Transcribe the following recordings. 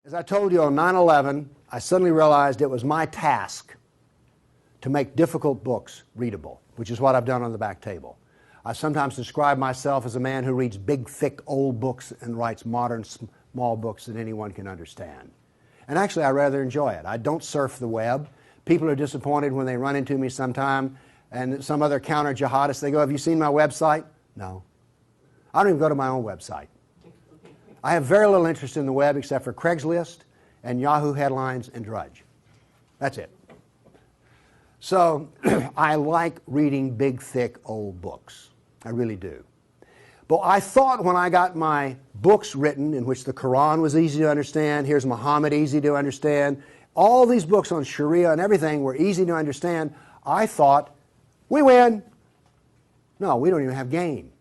As I told you on 9/11, I suddenly realized it was my task to make difficult books readable, which is what I've done on the back table. I sometimes describe myself as a man who reads big, thick, old books and writes modern, small books that anyone can understand. And actually, I rather enjoy it. I don't surf the web. People are disappointed when they run into me sometime and some other counter-jihadist, they go, "Have you seen my website?" No. I don't even go to my own website. I have very little interest in the web except for Craigslist and Yahoo headlines and Drudge. That's it. So I like reading big, thick, old books. I really do. But I thought when I got my books written, in which the Quran was easy to understand, here's Muhammad, easy to understand, all these books on Sharia and everything were easy to understand, I thought, we win. No, we don't even have game.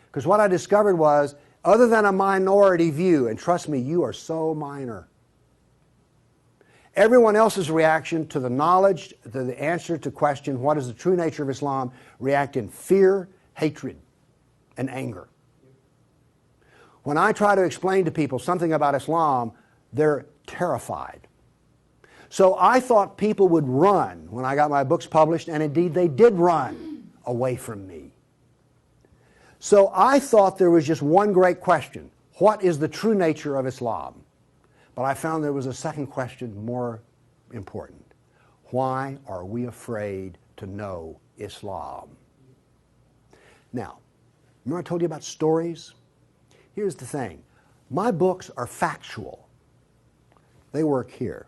Because what I discovered was, other than a minority view, and trust me, you are so minor, everyone else's reaction to the knowledge, to the answer to question, what is the true nature of Islam, react in fear, hatred, and anger. When I try to explain to people something about Islam, they're terrified. So I thought people would run when I got my books published, and indeed they did run away from me. So I thought there was just one great question: what is the true nature of Islam? But I found there was a second question more important. Why are we afraid to know Islam? Now, remember I told you about stories? Here's the thing. My books are factual. They work here.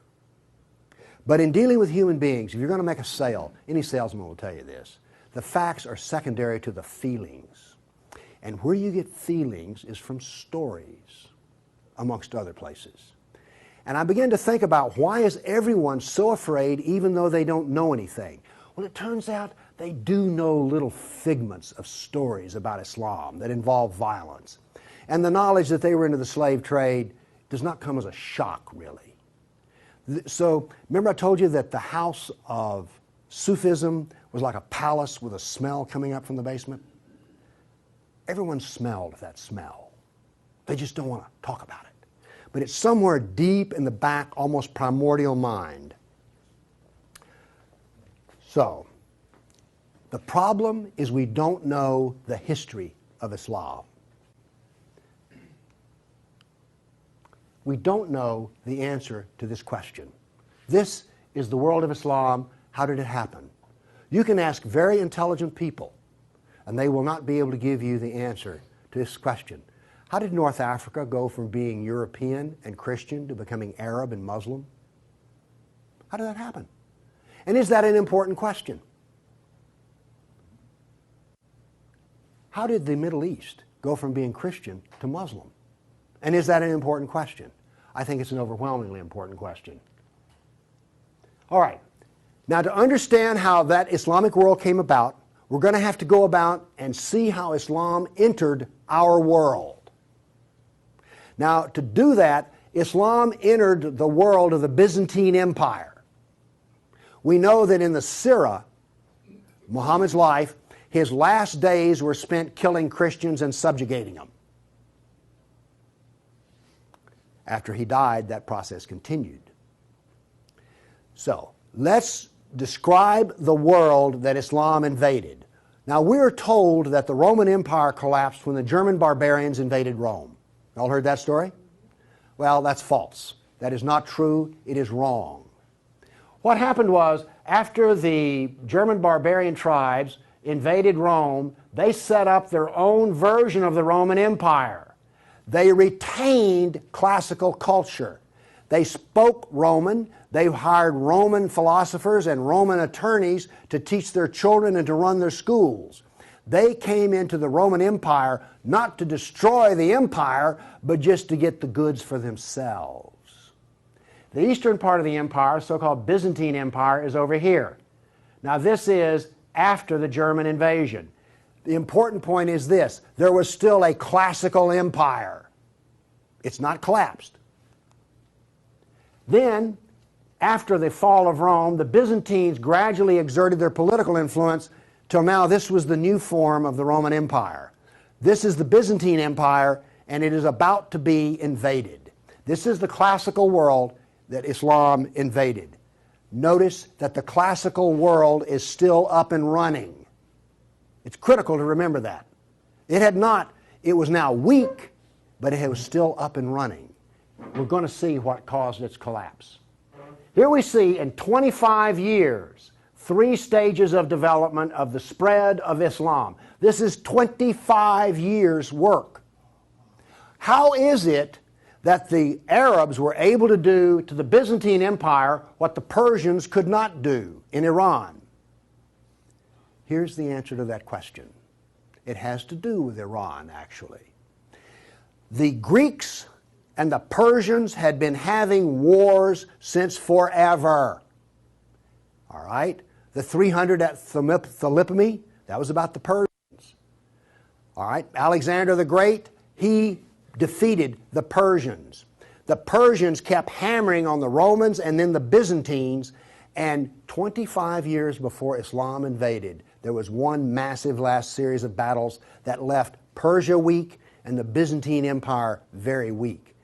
But in dealing with human beings, if you're going to make a sale, any salesman will tell you this, the facts are secondary to the feelings. And where you get feelings is from stories, amongst other places. And I began to think about, why is everyone so afraid even though they don't know anything? Well, it turns out they do know little figments of stories about Islam that involve violence. And the knowledge that they were into the slave trade does not come as a shock, really. So, remember I told you that the house of Sufism was like a palace with a smell coming up from the basement? Everyone smelled that smell. They just don't want to talk about it. But it's somewhere deep in the back, almost primordial mind. So, the problem is we don't know the history of Islam. We don't know the answer to this question. This is the world of Islam. How did it happen? You can ask very intelligent people, and they will not be able to give you the answer to this question. How did North Africa go from being European and Christian to becoming Arab and Muslim? How did that happen? And is that an important question? How did the Middle East go from being Christian to Muslim? And is that an important question? I think it's an overwhelmingly important question. All right. Now, to understand how that Islamic world came about, we're going to have to go about and see how Islam entered our world. Now, to do that, Islam entered the world of the Byzantine Empire. We know that in the Sirah, Muhammad's life, his last days were spent killing Christians and subjugating them. After he died, that process continued. So, let's describe the world that Islam invaded. Now, we're told that the Roman Empire collapsed when the German barbarians invaded Rome. Y'all heard that story? Well, that's false. That is not true. It is wrong. What happened was, after the German barbarian tribes invaded Rome, they set up their own version of the Roman Empire. They retained classical culture. They spoke Roman. They hired Roman philosophers and Roman attorneys to teach their children and to run their schools. They came into the Roman Empire not to destroy the empire, but just to get the goods for themselves. The eastern part of the empire, so-called Byzantine Empire, is over here. Now, this is after the German invasion. The important point is this: there was still a classical empire. It's not collapsed. Then, after the fall of Rome, the Byzantines gradually exerted their political influence till now this was the new form of the Roman Empire. This is the Byzantine Empire, and it is about to be invaded. This is the classical world that Islam invaded. Notice that the classical world is still up and running. It's critical to remember that. It was now weak, but it was still up and running. We're going to see what caused its collapse. Here we see in 25 years, 3 stages of development of the spread of Islam. This is 25 years' work. How is it that the Arabs were able to do to the Byzantine Empire what the Persians could not do in Iran? Here's the answer to that question. It has to do with Iran, actually. The Greeks and the Persians had been having wars since forever. All right? The 300 at Thermopylae, that was about the Persians. All right? Alexander the Great, he defeated the Persians. The Persians kept hammering on the Romans and then the Byzantines, and 25 years before Islam invaded, there was one massive last series of battles that left Persia weak and the Byzantine Empire very weak.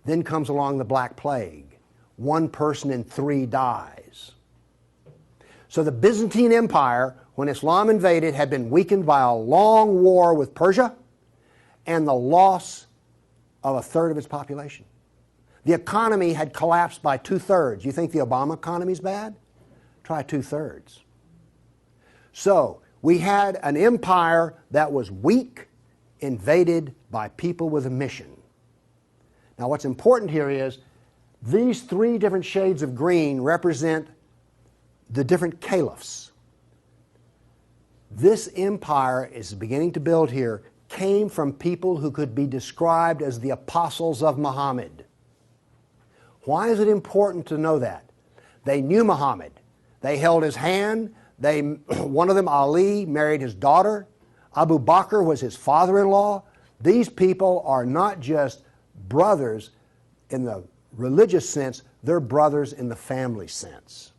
Then comes along the Black Plague. 1 person in 3 dies. So the Byzantine Empire, when Islam invaded, had been weakened by a long war with Persia and the loss of 1/3 of its population. The economy had collapsed by 2/3. You think the Obama economy is bad? Try 2/3. So we had an empire that was weak, invaded by people with a mission. Now what's important here is these 3 different shades of green represent the different caliphs. This empire is beginning to build here came from people who could be described as the apostles of Muhammad. Why is it important to know that? They knew Muhammad. They held his hand. One of them, Ali, married his daughter. Abu Bakr was his father-in-law. These people are not just brothers in the religious sense, they're brothers in the family sense.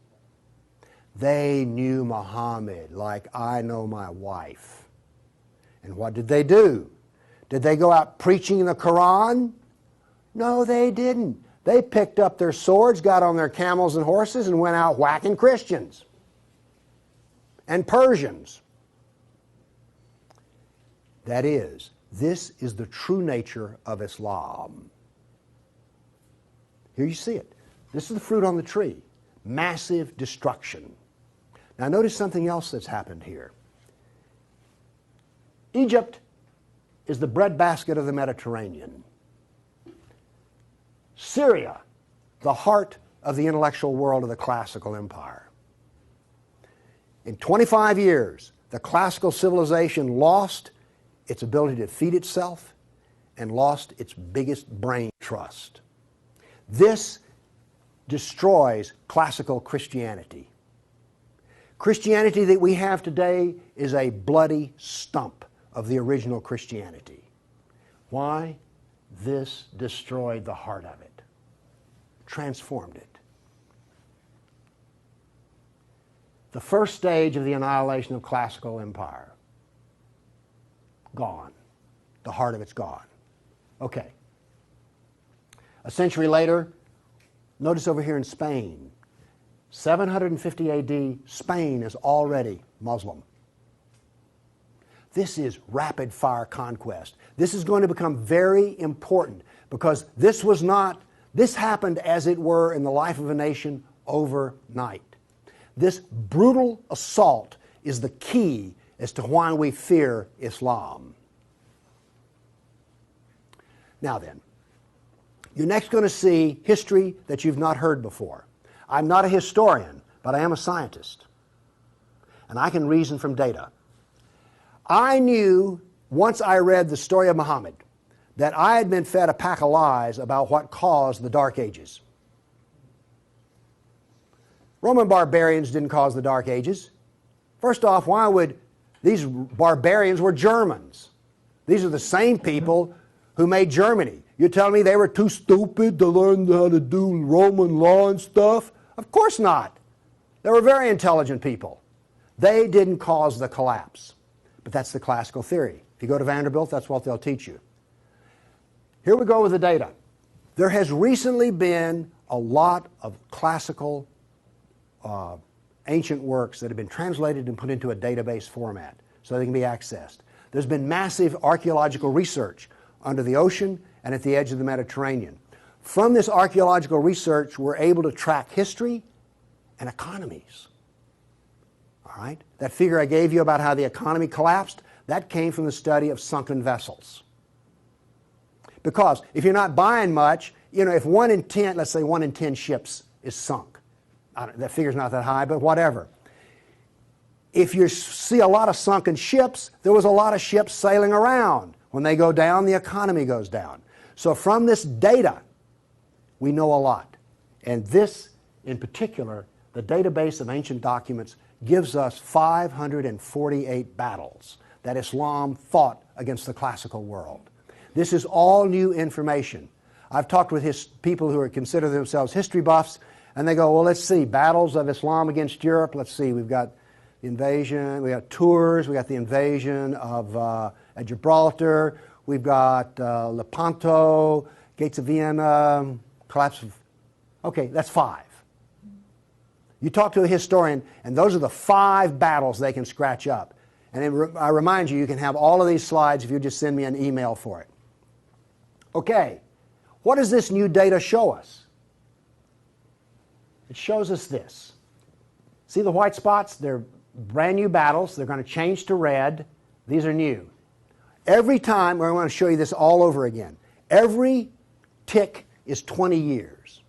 They knew Muhammad like I know my wife. And what did they do? Did they go out preaching the Quran? No, they didn't. They picked up their swords, got on their camels and horses, and went out whacking Christians and Persians. That is, this is the true nature of Islam. Here you see it. This is the fruit on the tree. Massive destruction. Now notice something else that's happened here. Egypt is the breadbasket of the Mediterranean. Syria, the heart of the intellectual world of the classical empire. In 25 years, the classical civilization lost its ability to feed itself and lost its biggest brain trust. This destroys classical Christianity. Christianity that we have today is a bloody stump of the original Christianity. Why? This destroyed the heart of it, transformed it. The first stage of the annihilation of classical empire, gone. The heart of it's gone. Okay. A century later, notice over here in Spain, 750 AD, Spain is already Muslim. This is rapid fire conquest. This is going to become very important because this happened as it were in the life of a nation overnight. This brutal assault is the key as to why we fear Islam. Now then, you're next going to see history that you've not heard before. I'm not a historian, but I am a scientist. And I can reason from data. I knew, once I read the story of Muhammad, that I had been fed a pack of lies about what caused the Dark Ages. Roman barbarians didn't cause the Dark Ages. First off, why would these barbarians were Germans? These are the same people who made Germany. You're telling me they were too stupid to learn how to do Roman law and stuff? Of course not. They were very intelligent people. They didn't cause the collapse. But that's the classical theory. If you go to Vanderbilt, that's what they'll teach you. Here we go with the data. There has recently been a lot of classical ancient works that have been translated and put into a database format so they can be accessed. There's been massive archaeological research under the ocean and at the edge of the Mediterranean. From this archaeological research, we're able to track history and economies. All right? That figure I gave you about how the economy collapsed, that came from the study of sunken vessels. Because if you're not buying much, you know, if 1 in 10, let's say 1 in 10 ships is sunk, that figure's not that high, but whatever. If you see a lot of sunken ships, there was a lot of ships sailing around. When they go down, the economy goes down. So from this data, we know a lot. And this, in particular, the database of ancient documents, gives us 548 battles that Islam fought against the classical world. This is all new information. I've talked with people who consider themselves history buffs, and they go, well, let's see, battles of Islam against Europe. Let's see, we've got the invasion, we got Tours, we got the invasion of at Gibraltar, we've got Lepanto, Gates of Vienna, collapse of... Okay, that's 5. You talk to a historian, and those are the 5 battles they can scratch up. And I remind you, you can have all of these slides if you just send me an email for it. Okay, what does this new data show us? It shows us this. See the white spots? They're brand new battles. They're going to change to red. These are new. Every time, I want to show you this all over again. Every tick is 20 years.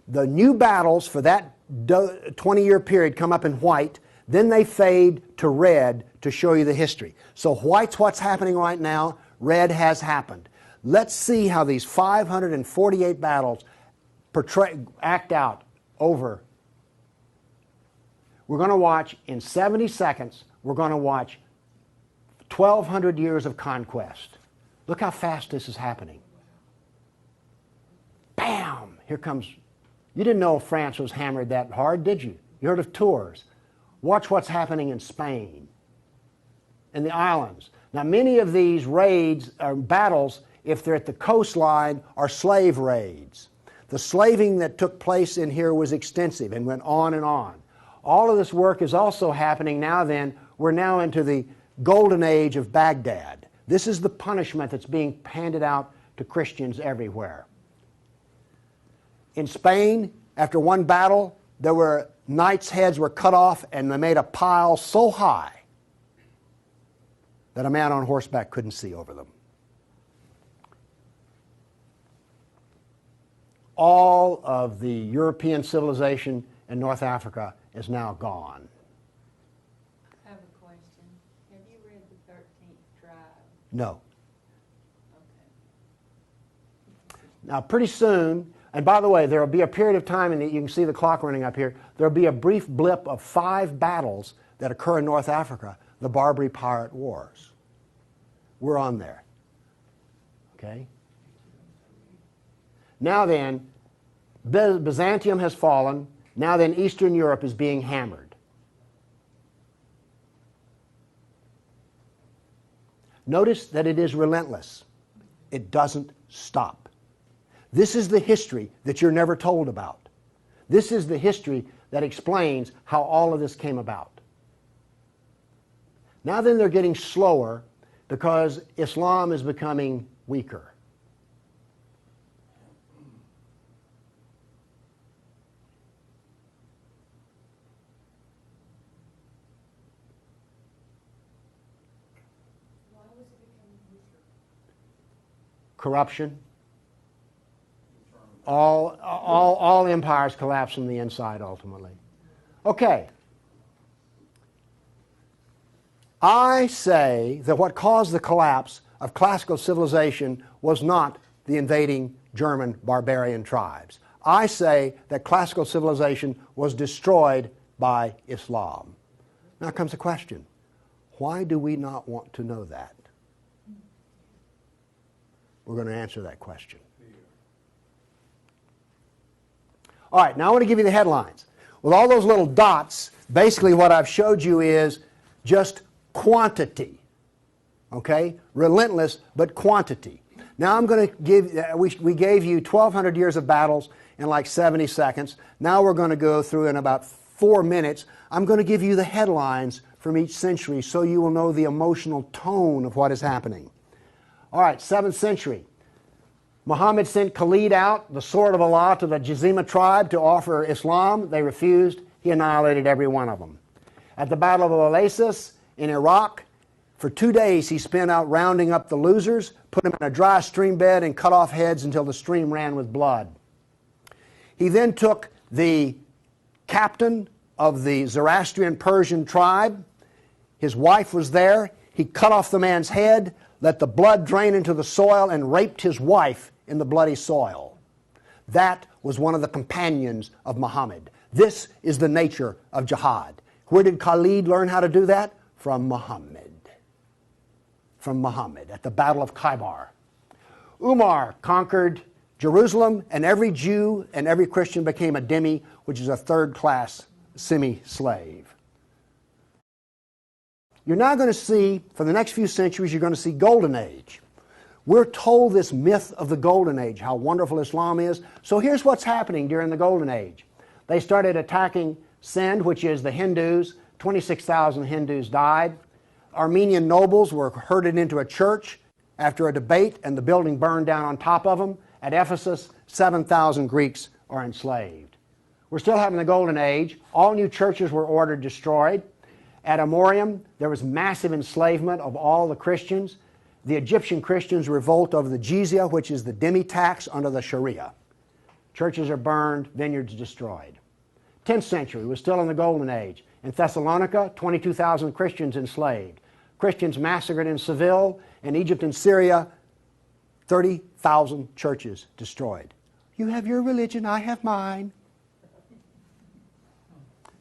The new battles for that 20-year period come up in white, then they fade to red to show you the history. So white's what's happening right now, red has happened. Let's see how these 548 battles act out over. We're going to watch, in 70 seconds, we're going to watch 1,200 years of conquest. Look how fast this is happening. Bam! Here comes... You didn't know France was hammered that hard, did you? You heard of Tours. Watch what's happening in Spain, in the islands. Now, many of these raids or battles, if they're at the coastline, are slave raids. The slaving that took place in here was extensive and went on and on. All of this work is also happening now then. We're now into the golden age of Baghdad. This is the punishment that's being handed out to Christians everywhere. In Spain, after one battle, there were knights' heads were cut off and they made a pile so high that a man on horseback couldn't see over them. All of the European civilization in North Africa is now gone. I have a question. Have you read the 13th tribe? No. Okay. Now, pretty soon, and by the way, there will be a period of time, and you can see the clock running up here, there will be a brief blip of 5 battles that occur in North Africa, the Barbary Pirate Wars. We're on there. Okay? Now then, Byzantium has fallen. Now then, Eastern Europe is being hammered. Notice that it is relentless. It doesn't stop. This is the history that you're never told about. This is the history that explains how all of this came about. Now then, they're getting slower because Islam is becoming weaker. Corruption. All empires collapse from the inside ultimately. Okay. I say that what caused the collapse of classical civilization was not the invading German barbarian tribes. I say that classical civilization was destroyed by Islam. Now comes the question, why do we not want to know that? We're going to answer that question. All right, now I want to give you the headlines. With all those little dots, basically what I've showed you is just quantity. Okay? Relentless, but quantity. Now I'm going to give, we gave you 1,200 years of battles in like 70 seconds. Now we're going to go through in about 4 minutes. I'm going to give you the headlines from each century so you will know the emotional tone of what is happening. All right, 7th century. Muhammad sent Khalid out, the sword of Allah, to the Jazima tribe to offer Islam. They refused. He annihilated every one of them. At the Battle of Oasis in Iraq, for 2 days he spent out rounding up the losers, put them in a dry stream bed, and cut off heads until the stream ran with blood. He then took the captain of the Zoroastrian Persian tribe. His wife was there. He cut off the man's head, let the blood drain into the soil, and raped his wife in the bloody soil. That was one of the companions of Muhammad. This is the nature of jihad. Where did Khalid learn how to do that? From Muhammad. From Muhammad at the Battle of Khaybar. Umar conquered Jerusalem, and every Jew and every Christian became a dhimmi, which is a third-class semi-slave. You're now going to see, for the next few centuries, you're going to see Golden Age. We're told this myth of the Golden Age, how wonderful Islam is. So here's what's happening during the Golden Age. They started attacking Sind, which is the Hindus. 26,000 Hindus died. Armenian nobles were herded into a church after a debate, and the building burned down on top of them. At Ephesus, 7,000 Greeks are enslaved. We're still having the Golden Age. All new churches were ordered destroyed. At Amorium, there was massive enslavement of all the Christians. The Egyptian Christians revolt over the jizya, which is the dhimmi tax under the Sharia. Churches are burned, vineyards destroyed. 10th century was still in the Golden Age. In Thessalonica, 22,000 Christians enslaved. Christians massacred in Seville. In Egypt and Syria, 30,000 churches destroyed. You have your religion, I have mine.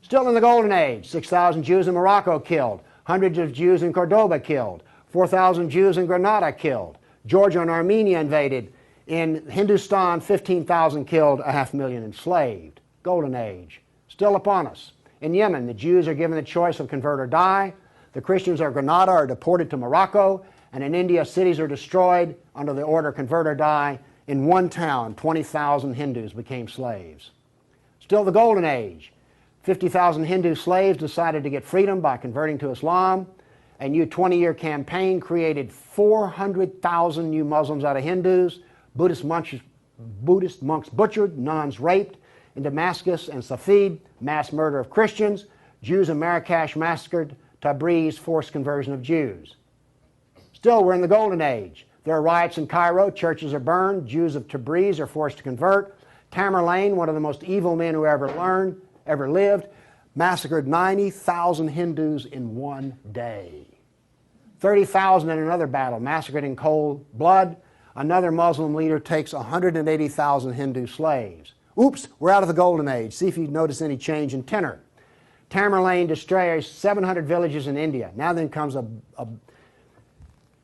Still in the Golden Age, 6,000 Jews in Morocco killed, hundreds of Jews in Cordoba killed, 4,000 Jews in Granada killed, Georgia and Armenia invaded. In Hindustan, 15,000 killed, 500,000 enslaved. Golden Age, still upon us. In Yemen, the Jews are given the choice of convert or die. The Christians of Granada are deported to Morocco, and in India, cities are destroyed under the order convert or die. In one town, 20,000 Hindus became slaves. Still the Golden Age. 50,000 Hindu slaves decided to get freedom by converting to Islam. A new 20-year campaign created 400,000 new Muslims out of Hindus. Buddhist monks butchered, nuns raped. In Damascus and Safed, mass murder of Christians. Jews in Marrakesh massacred. Tabriz, forced conversion of Jews. Still, we're in the Golden Age. There are riots in Cairo. Churches are burned. Jews of Tabriz are forced to convert. Tamerlane, one of the most evil men who ever lived, massacred 90,000 Hindus in one day. 30,000 in another battle, massacred in cold blood. Another Muslim leader takes 180,000 Hindu slaves. Oops, we're out of the Golden Age. See if you notice any change in tenor. Tamerlane destroys 700 villages in India. Now then comes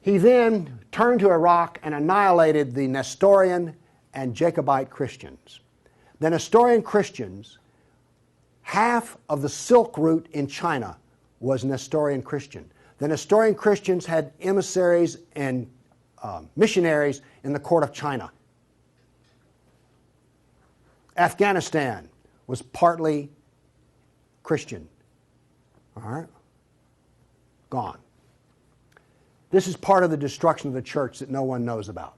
He then turned to Iraq and annihilated the Nestorian and Jacobite Christians. The Nestorian Christians, half of the Silk Route in China was Nestorian Christian. The Nestorian Christians had emissaries and missionaries in the court of China. Afghanistan was partly Christian. All right? Gone. This is part of the destruction of the church that no one knows about.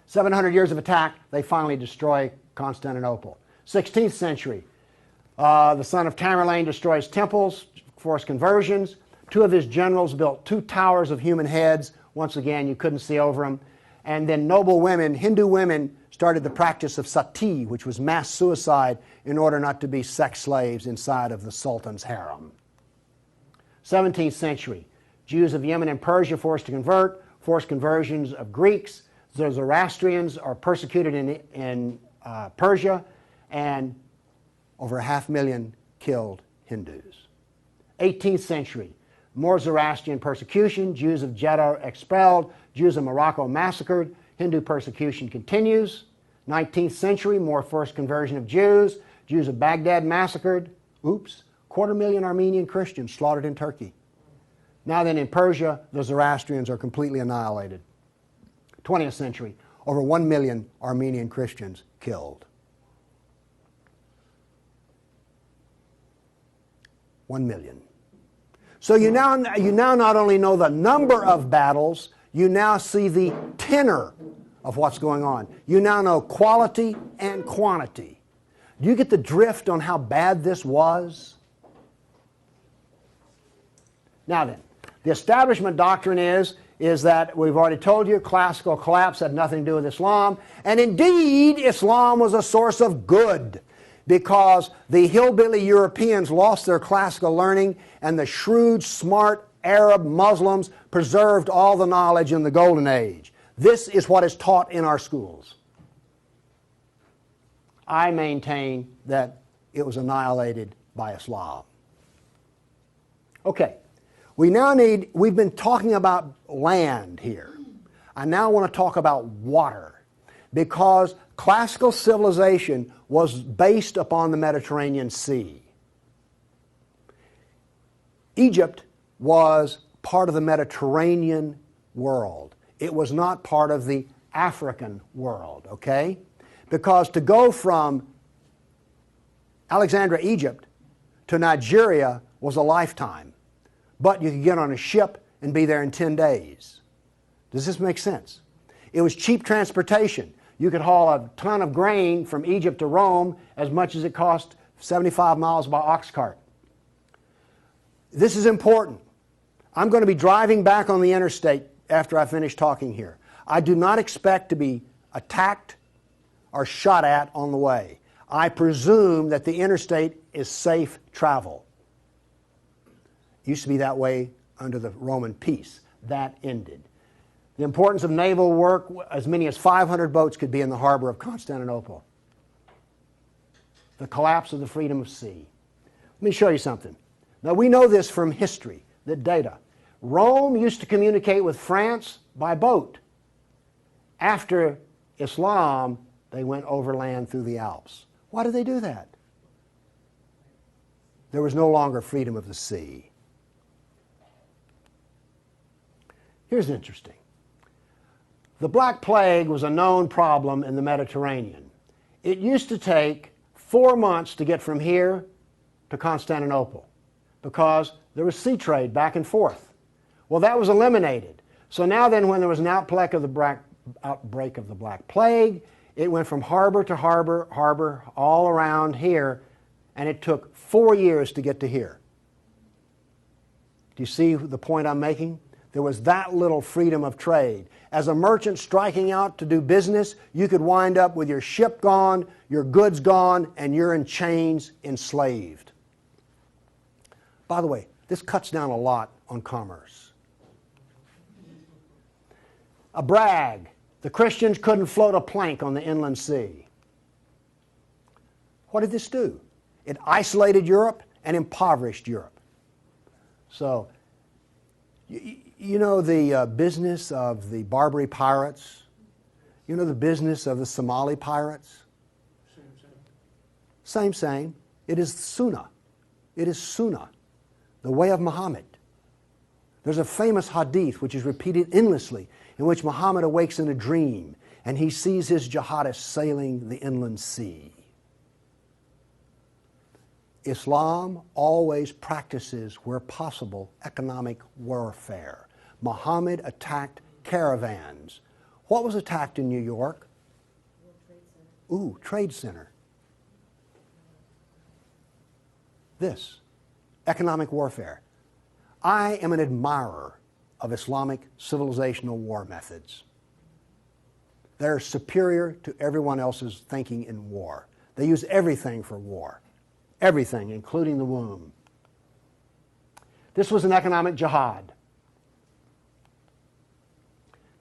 700 years of attack, they finally destroy Constantinople. 16th century, the son of Tamerlane destroys temples, forced conversions. Two of his generals built 2 towers of human heads. Once again, you couldn't see over them. And then noble women, Hindu women, started the practice of sati, which was mass suicide in order not to be sex slaves inside of the Sultan's harem. 17th century, Jews of Yemen and Persia forced to convert, forced conversions of Greeks. The Zoroastrians are persecuted in Persia, and over 500,000 killed Hindus. 18th century, more Zoroastrian persecution, Jews of Jeddah expelled, Jews of Morocco massacred, Hindu persecution continues. 19th century, more forced conversion of Jews, Jews of Baghdad massacred. Oops, 250,000 Armenian Christians slaughtered in Turkey. Now then in Persia, the Zoroastrians are completely annihilated. 20th century, over 1 million Armenian Christians killed. 1 million. So you now not only know the number of battles, you now see the tenor of what's going on. You now know quality and quantity. Do you get the drift on how bad this was? Now then, the establishment doctrine is that we've already told you classical collapse had nothing to do with Islam, and indeed Islam was a source of good because the hillbilly Europeans lost their classical learning and the shrewd, smart Arab Muslims preserved all the knowledge in the Golden Age. This is what is taught in our schools. I maintain that it was annihilated by Islam. Okay, we've been talking about land here. I now want to talk about water because classical civilization was based upon the Mediterranean Sea. Egypt was part of the Mediterranean world. It was not part of the African world, okay? Because to go from Alexandria, Egypt to Nigeria was a lifetime. But you could get on a ship and be there in 10 days. Does this make sense? It was cheap transportation. You could haul a ton of grain from Egypt to Rome as much as it cost 75 miles by ox cart. This is important. I'm going to be driving back on the interstate after I finish talking here. I do not expect to be attacked or shot at on the way. I presume that the interstate is safe travel. It used to be that way under the Roman peace. That ended. The importance of naval work, as many as 500 boats could be in the harbor of Constantinople. The collapse of the freedom of sea. Let me show you something. Now we know this from history, the data. Rome used to communicate with France by boat. After Islam, they went overland through the Alps. Why did they do that? There was no longer freedom of the sea. Here's interesting. The Black Plague was a known problem in the Mediterranean. It used to take 4 months to get from here to Constantinople because there was sea trade back and forth. Well, that was eliminated. So now then, when there was an outbreak of the Black Plague, it went from harbor to harbor, all around here, and it took 4 years to get to here. Do you see the point I'm making? There was that little freedom of trade. As a merchant striking out to do business, you could wind up with your ship gone, your goods gone, and you're in chains, enslaved. By the way, this cuts down a lot on commerce. A brag. The Christians couldn't float a plank on the inland sea. What did this do? It isolated Europe and impoverished Europe. So, you know the business of the Barbary pirates? You know the business of the Somali pirates? Same. It is Sunnah. It is Sunnah, the way of Muhammad. There's a famous hadith which is repeated endlessly in which Muhammad awakes in a dream and he sees his jihadists sailing the inland sea. Islam always practices, where possible, economic warfare. Muhammad attacked caravans. What was attacked in New York? Ooh, Trade Center. This, economic warfare. I am an admirer of Islamic civilizational war methods. They're superior to everyone else's thinking in war. They use everything for war. Everything, including the womb. This was an economic jihad.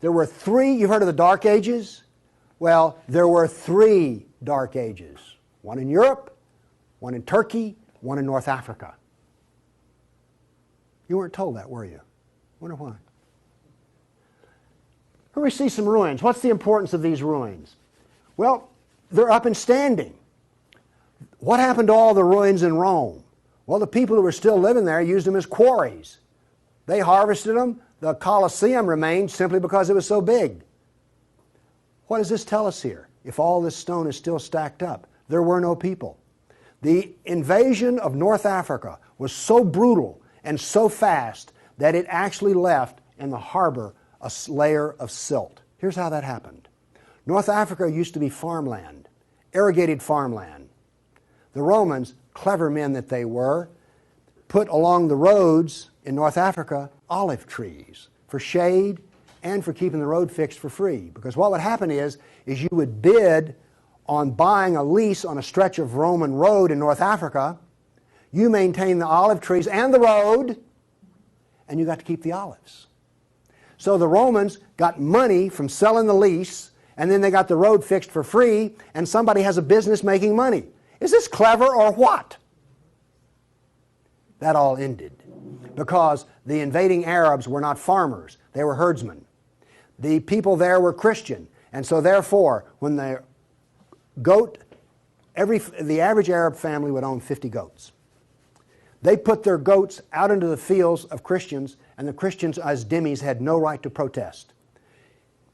There were three, you've heard of the Dark Ages? Well, there were 3 Dark Ages. One in Europe, one in Turkey, one in North Africa. You weren't told that, were you? Wonder why. Here we see some ruins. What's the importance of these ruins? Well, they're up and standing. What happened to all the ruins in Rome? Well, the people who were still living there used them as quarries. They harvested them. The Colosseum remained simply because it was so big. What does this tell us here? If all this stone is still stacked up, there were no people. The invasion of North Africa was so brutal and so fast that it actually left in the harbor a layer of silt. Here's how that happened. North Africa used to be farmland, irrigated farmland. The Romans, clever men that they were, put along the roads in North Africa olive trees for shade and for keeping the road fixed for free. Because what would happen is you would bid on buying a lease on a stretch of Roman road in North Africa. You maintain the olive trees and the road, and you got to keep the olives. So the Romans got money from selling the lease, and then they got the road fixed for free, and somebody has a business making money. Is this clever or what? That all ended because the invading Arabs were not farmers, they were herdsmen. The people there were Christian, and so therefore when the average Arab family would own 50 goats. They put their goats out into the fields of Christians, and the Christians as dhimmis had no right to protest.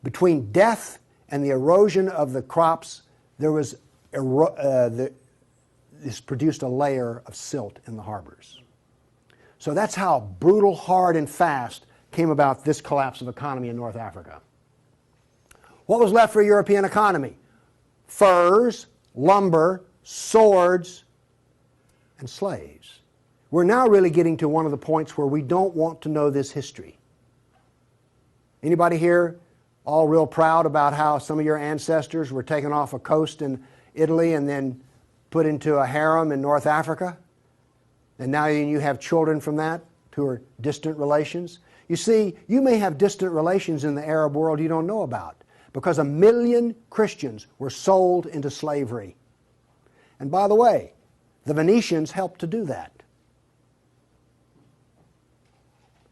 Between death and the erosion of the crops, there was this produced a layer of silt in the harbors. So that's how brutal, hard, and fast came about this collapse of economy in North Africa. What was left for a European economy? Furs, lumber, swords, and slaves. We're now really getting to one of the points where we don't want to know this history. Anybody here all real proud about how some of your ancestors were taken off a coast in Italy and then put into a harem in North Africa? And now you have children from that who are distant relations? You see, you may have distant relations in the Arab world you don't know about because 1 million Christians were sold into slavery. And by the way, the Venetians helped to do that.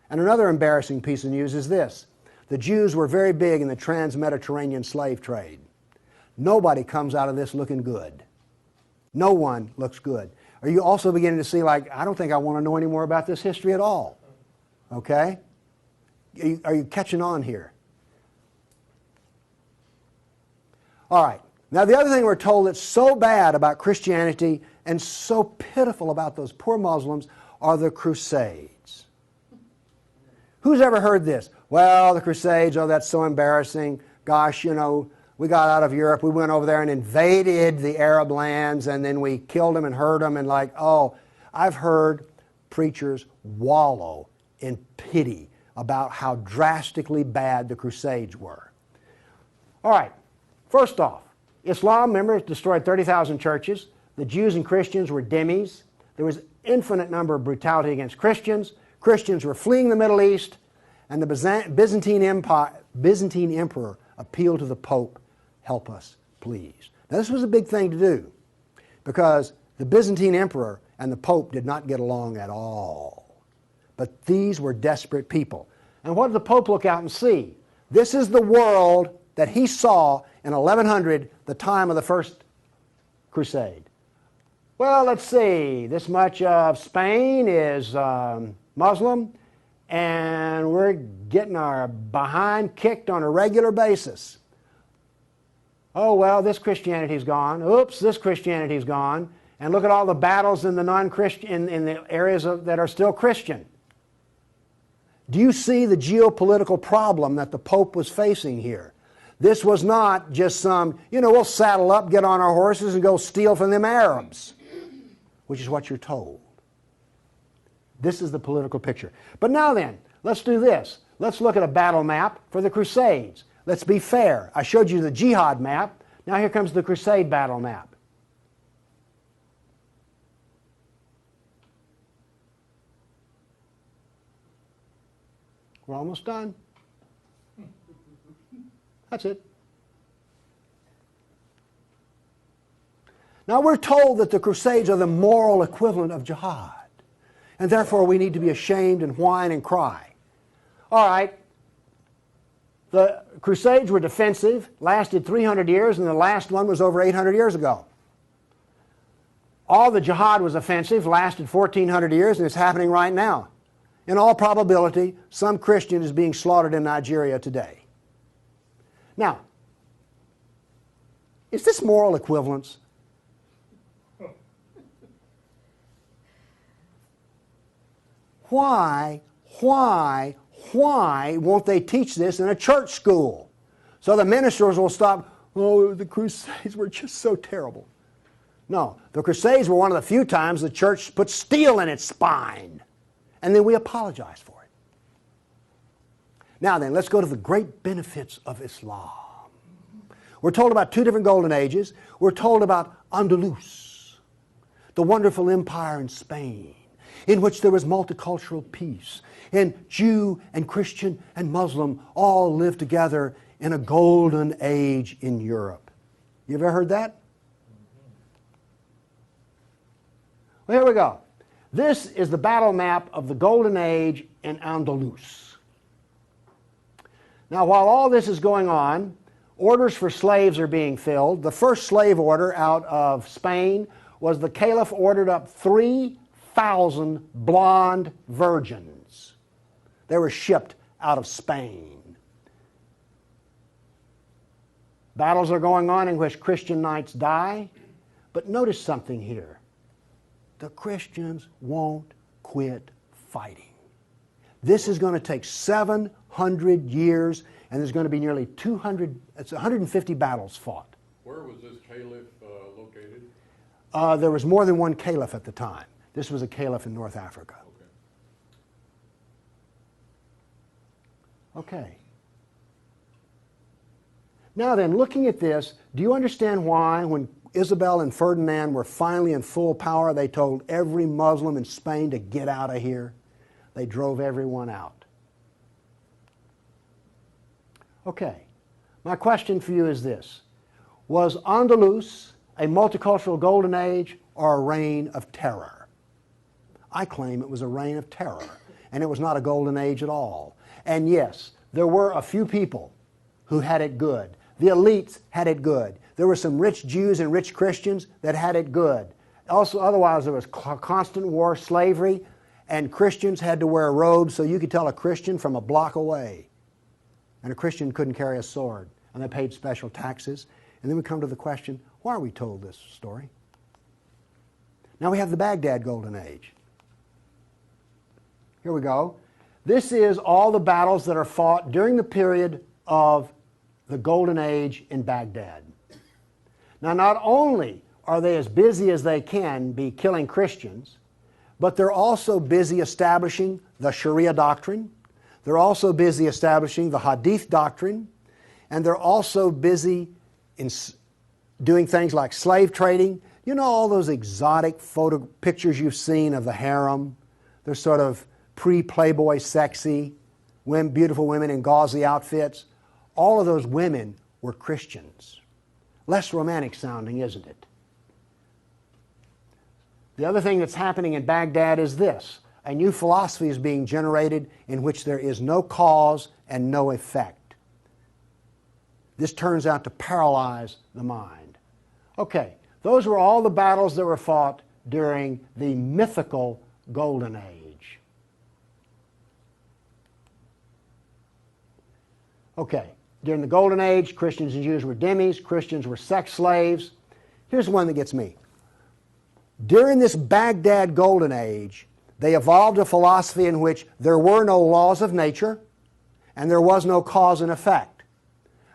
And another embarrassing piece of news is this. The Jews were very big in the trans-Mediterranean slave trade. Nobody comes out of this looking good. No one looks good. Are you also beginning to see, like, I don't think I want to know any more about this history at all? Okay? Are you catching on here? All right. Now, the other thing we're told that's so bad about Christianity and so pitiful about those poor Muslims are the Crusades. Who's ever heard this? Well, the Crusades, oh, that's so embarrassing. Gosh, you know, we got out of Europe, we went over there and invaded the Arab lands, and then we killed them and hurt them, and like, oh, I've heard preachers wallow in pity about how drastically bad the Crusades were. All right, first off, Islam, remember, destroyed 30,000 churches. The Jews and Christians were dhimmis. There was infinite number of brutality against Christians. Christians were fleeing the Middle East, and the Byzantine emperor appealed to the Pope, help us, please. Now, this was a big thing to do because the Byzantine emperor and the Pope did not get along at all. But these were desperate people. And what did the Pope look out and see? This is the world that he saw in 1100, the time of the First Crusade. Well, let's see. This much of Spain is Muslim, and we're getting our behind kicked on a regular basis. Oh, well, this Christianity's gone. Oops, this Christianity's gone. And look at all the battles in the non-Christian, in the areas that are still Christian. Do you see the geopolitical problem that the Pope was facing here? This was not just some, we'll saddle up, get on our horses, and go steal from them Arabs, which is what you're told. This is the political picture. But now then, let's do this. Let's look at a battle map for the Crusades. Let's be fair. I showed you the Jihad map. Now here comes the Crusade battle map. We're almost done. That's it. Now we're told that the Crusades are the moral equivalent of jihad. And therefore we need to be ashamed and whine and cry. All right. The Crusades were defensive, lasted 300 years, and the last one was over 800 years ago. All the jihad was offensive, lasted 1,400 years, and it's happening right now. In all probability, some Christian is being slaughtered in Nigeria today. Now, Is this moral equivalence? Why won't they teach this in a church school? So the ministers will stop, oh, the Crusades were just so terrible. No, the Crusades were one of the few times the church put steel in its spine. And then we apologize for it. Now then, let's go to the great benefits of Islam. We're told about two different golden ages. We're told about Andalus, the wonderful empire in Spain, in which there was multicultural peace, and Jew and Christian and Muslim all lived together in a golden age in Europe. You ever heard that? Well, here we go. This is the battle map of the golden age in Andalus. Now, while all this is going on, orders for slaves are being filled. The first slave order out of Spain was the Caliph ordered up 3,000 blonde virgins. They were shipped out of Spain. Battles are going on in which Christian knights die. But notice something here. The Christians won't quit fighting. This is going to take 700 years, and there's going to be nearly 150 battles fought. Where was this caliph located? There was more than one caliph at the time. This was a caliph in North Africa. Okay. Now then, looking at this, do you understand why when Isabel and Ferdinand were finally in full power, they told every Muslim in Spain to get out of here? They drove everyone out. Okay. My question for you is this. Was Andalus a multicultural golden age or a reign of terror? I claim it was a reign of terror, and it was not a golden age at all. And yes, there were a few people who had it good. The elites had it good. There were some rich Jews and rich Christians that had it good. Also, otherwise, there was constant war, slavery, and Christians had to wear robes so you could tell a Christian from a block away. And a Christian couldn't carry a sword, and they paid special taxes. And then we come to the question, why are we told this story? Now we have the Baghdad Golden Age. Here we go. This is all the battles that are fought during the period of the Golden Age in Baghdad. Now, not only are they as busy as they can be killing Christians, but they're also busy establishing the Sharia doctrine. They're also busy establishing the Hadith doctrine. And they're also busy in doing things like slave trading. You know all those exotic photo pictures you've seen of the harem? They're sort of pre-Playboy sexy, beautiful women in gauzy outfits. All of those women were Christians. Less romantic sounding, isn't it? The other thing that's happening in Baghdad is this. A new philosophy is being generated in which there is no cause and no effect. This turns out to paralyze the mind. Okay, those were all the battles that were fought during the mythical Golden Age. Okay, during the Golden Age, Christians and Jews were dhimmis, Christians were sex slaves. Here's one that gets me. During this Baghdad Golden Age, they evolved a philosophy in which there were no laws of nature and there was no cause and effect.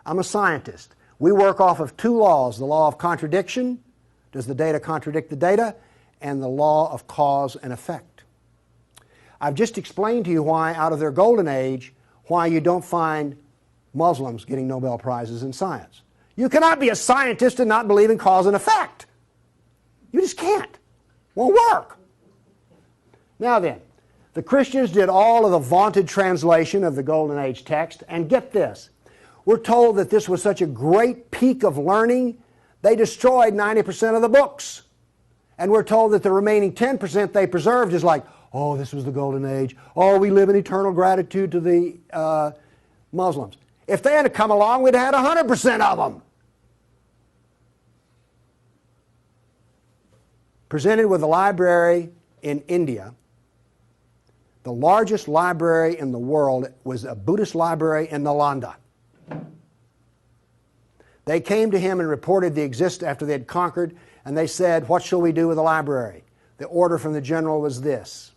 I'm a scientist. We work off of two laws, the law of contradiction, does the data contradict the data, and the law of cause and effect. I've just explained to you why, out of their Golden Age, why you don't find Muslims getting Nobel Prizes in science. You cannot be a scientist and not believe in cause and effect. You just can't. Won't work. Now then, the Christians did all of the vaunted translation of the Golden Age text, and get this. We're told that this was such a great peak of learning, they destroyed 90% of the books. And we're told that the remaining 10% they preserved is like, oh, this was the Golden Age. Oh, we live in eternal gratitude to the Muslims. If they had come along, we'd have had 100% of them. Presented with a library in India, the largest library in the world was a Buddhist library in Nalanda. They came to him and reported the existence after they had conquered, and they said, what shall we do with the library? The order from the general was this: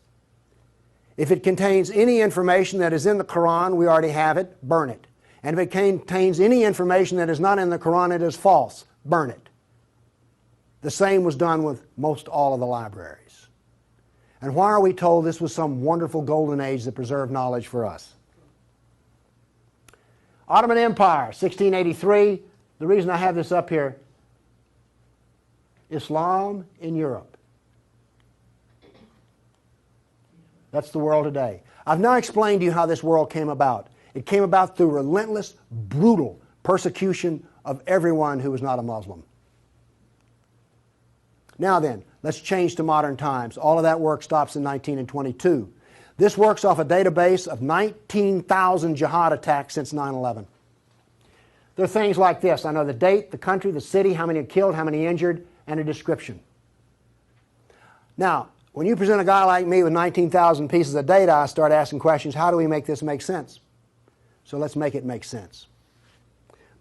if it contains any information that is in the Quran, we already have it, burn it. And if it contains any information that is not in the Quran, it is false, burn it. The same was done with most all of the libraries. And why are we told this was some wonderful golden age that preserved knowledge for us? Ottoman Empire, 1683. The reason I have this up here, Islam in Europe. That's the world today. I've now explained to you how this world came about. It came about through relentless, brutal persecution of everyone who was not a Muslim. Now then, let's change to modern times. All of that work stops in 1922. This works off a database of 19,000 jihad attacks since 9/11. There are things like this. I know the date, the country, the city, how many are killed, how many injured, and a description. Now, when you present a guy like me with 19,000 pieces of data, I start asking questions. How do we make this make sense? So let's make it make sense.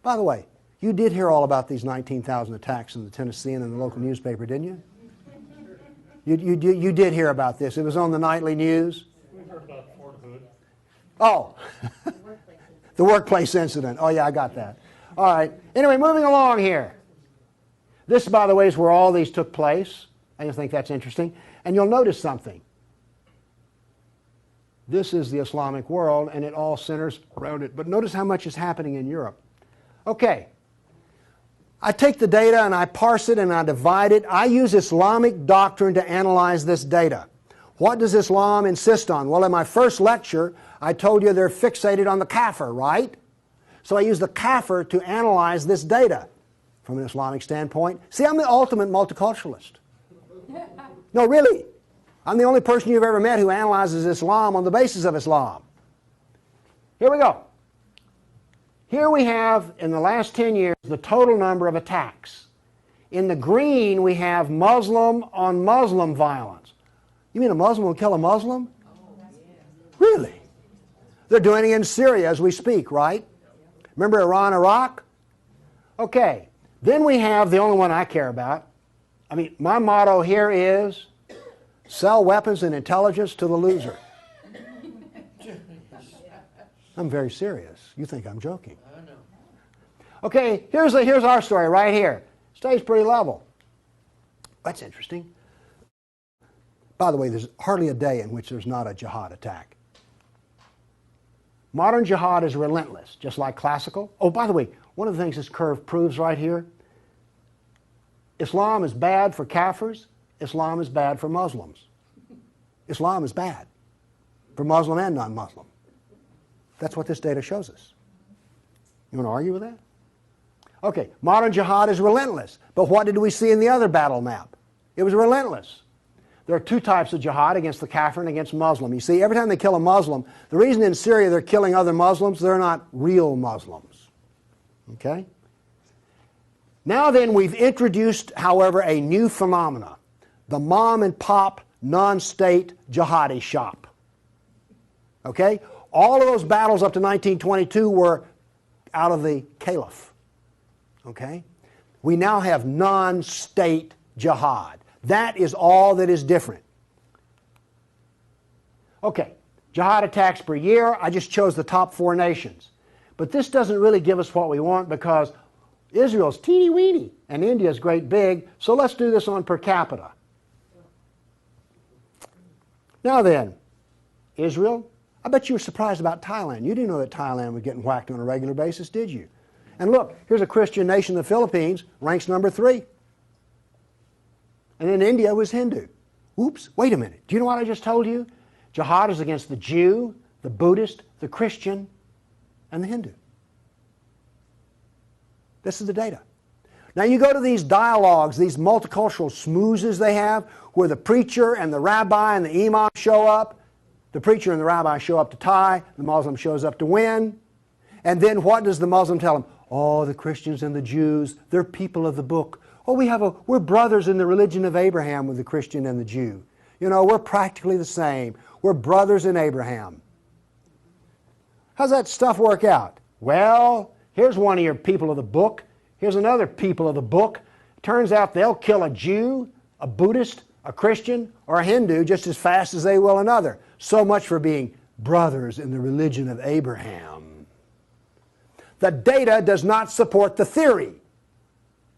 By the way, you did hear all about these 19,000 attacks in the Tennessean and the local newspaper, didn't you? You did hear about this. It was on the nightly news. We heard about Fort Hood. Oh, the workplace incident. Oh, yeah, I got that. All right. Anyway, moving along here. This, by the way, is where all these took place. I just think that's interesting. And you'll notice something. This is the Islamic world, and it all centers around it. But notice how much is happening in Europe. Okay. I take the data and I parse it and I divide it. I use Islamic doctrine to analyze this data. What does Islam insist on? Well, in my first lecture, I told you they're fixated on the kafir, right? So I use the kafir to analyze this data from an Islamic standpoint. See, I'm the ultimate multiculturalist. No, really. I'm the only person you've ever met who analyzes Islam on the basis of Islam. Here we go. Here we have, in the last 10 years, the total number of attacks. In the green, we have Muslim on Muslim violence. You mean a Muslim will kill a Muslim? Really? They're doing it in Syria as we speak, right? Remember Iran, Iraq? Okay. Then we have the only one I care about. I mean, my motto here is sell weapons and intelligence to the loser. I'm very serious. You think I'm joking. Okay, here's our story right here. Stays pretty level. That's interesting. By the way, there's hardly a day in which there's not a jihad attack. Modern jihad is relentless, just like classical. Oh, by the way, one of the things this curve proves right here, Islam is bad for Kafirs, Islam is bad for Muslims. Islam is bad for Muslim and non-Muslim. That's what this data shows us. You want to argue with that? Okay, modern jihad is relentless. But what did we see in the other battle map? It was relentless. There are two types of jihad, against the kafir and against Muslim. You see, every time they kill a Muslim, the reason in Syria they're killing other Muslims, they're not real Muslims. Okay? Now then, we've introduced, however, a new phenomena. The mom and pop non-state jihadi shop. Okay? All of those battles up to 1922 were out of the caliph. Okay? We now have non-state jihad. That is all that is different. Okay, jihad attacks per year. I just chose the top 4 nations. But this doesn't really give us what we want because Israel's teeny weeny and India's great big, so let's do this on per capita. Now then, Israel, I bet you were surprised about Thailand. You didn't know that Thailand was getting whacked on a regular basis, did you? And look, here's a Christian nation, the Philippines, ranks number 3. And then India was Hindu. Oops, wait a minute. Do you know what I just told you? Jihad is against the Jew, the Buddhist, the Christian, and the Hindu. This is the data. Now you go to these dialogues, these multicultural smoozes they have, where the preacher and the rabbi and the imam show up. The preacher and the rabbi show up to tie, the Muslim shows up to win. And then what does the Muslim tell them? Oh, the Christians and the Jews, they're people of the book. Oh, we're brothers in the religion of Abraham with the Christian and the Jew. You know, we're practically the same. We're brothers in Abraham. How's that stuff work out? Well, here's one of your people of the book. Here's another people of the book. Turns out they'll kill a Jew, a Buddhist, a Christian, or a Hindu just as fast as they will another. So much for being brothers in the religion of Abraham. The data does not support the theory.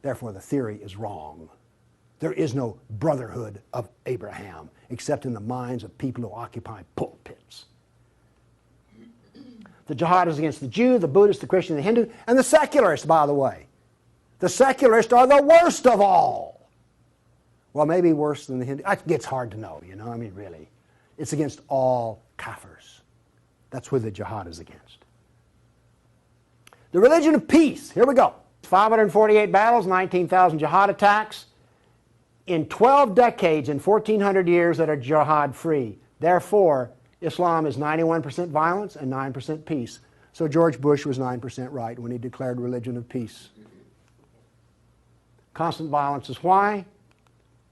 Therefore, the theory is wrong. There is no brotherhood of Abraham except in the minds of people who occupy pulpits. The jihad is against the Jew, the Buddhist, the Christian, the Hindu, and the secularists, by the way. The secularists are the worst of all. Well, maybe worse than the Hindu. It gets hard to know, you know, I mean, really. It's against all kafirs. That's who the jihad is against. The religion of peace. Here we go. 548 battles, 19,000 jihad attacks. In 12 decades, in 1,400 years that are jihad-free. Therefore, Islam is 91% violence and 9% peace. So George Bush was 9% right when he declared religion of peace. Constant violence is why?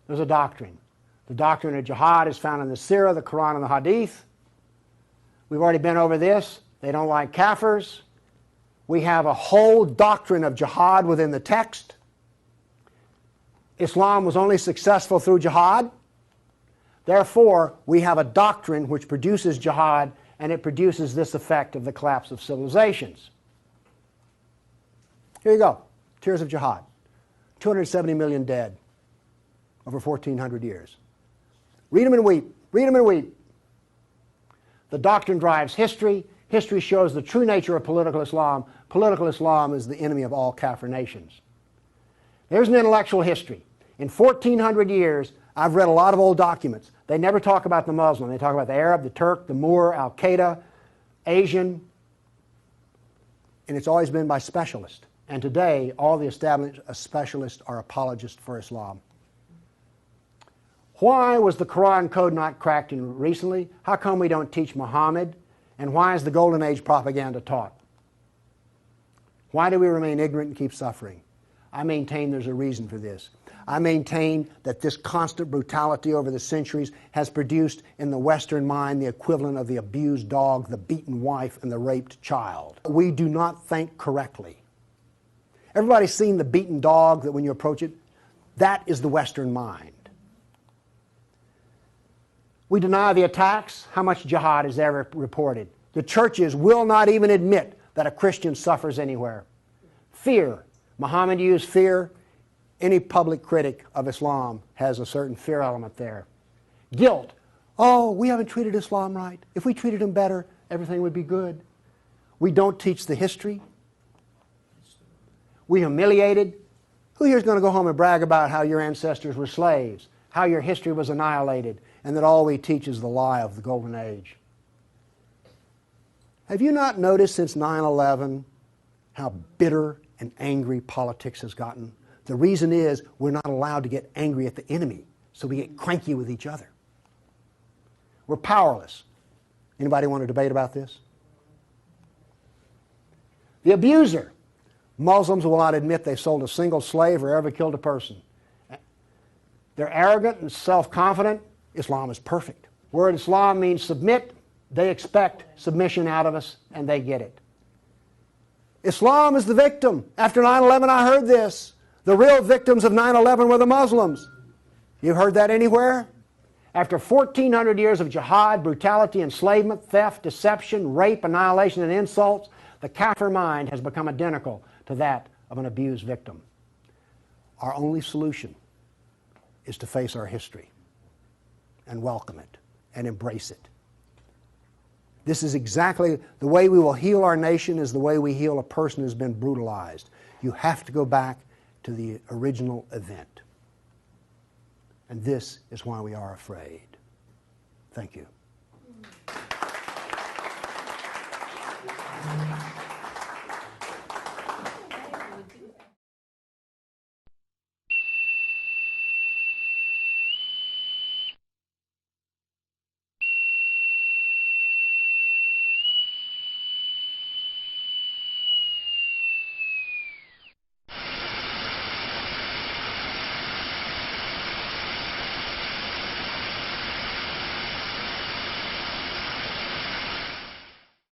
There's a doctrine. The doctrine of jihad is found in the Sirah, the Quran, and the Hadith. We've already been over this. They don't like kafirs. We have a whole doctrine of jihad within the text. Islam was only successful through jihad. Therefore, we have a doctrine which produces jihad, and it produces this effect of the collapse of civilizations. Here you go. Tears of jihad. 270 million dead over 1,400 years. Read them and weep. Read them and weep. The doctrine drives history. History shows the true nature of political Islam. Political Islam is the enemy of all Kafir nations. There's an intellectual history. In 1,400 years, I've read a lot of old documents. They never talk about the Muslim. They talk about the Arab, the Turk, the Moor, Al-Qaeda, Asian, and it's always been by specialists. And today, all the established specialists are apologists for Islam. Why was the Quran code not cracked in recently? How come we don't teach Muhammad? And why is the Golden Age propaganda taught? Why do we remain ignorant and keep suffering? I maintain there's a reason for this. I maintain that this constant brutality over the centuries has produced in the Western mind the equivalent of the abused dog, the beaten wife, and the raped child. We do not think correctly. Everybody's seen the beaten dog that when you approach it? That is the Western mind. We deny the attacks. How much jihad is ever reported? The churches will not even admit that a Christian suffers anywhere. Fear. Muhammad used fear. Any public critic of Islam has a certain fear element there. Guilt. Oh, we haven't treated Islam right. If we treated him better, everything would be good. We don't teach the history. We humiliated. Who here is going to go home and brag about how your ancestors were slaves, how your history was annihilated, and that all we teach is the lie of the Golden Age? Have you not noticed since 9/11 how bitter and angry politics has gotten? The reason is we're not allowed to get angry at the enemy, so we get cranky with each other. We're powerless. Anybody want to debate about this? The abuser. Muslims will not admit they sold a single slave or ever killed a person. They're arrogant and self-confident. Islam is perfect. Word Islam means submit. They expect submission out of us, and they get it. Islam is the victim. After 9/11, I heard this. The real victims of 9/11 were the Muslims. You've heard that anywhere? After 1,400 years of jihad, brutality, enslavement, theft, deception, rape, annihilation, and insults, the Kafir mind has become identical to that of an abused victim. Our only solution is to face our history and welcome it and embrace it. This is exactly the way we will heal our nation, is the way we heal a person who's been brutalized. You have to go back to the original event. And this is why we are afraid. Thank you.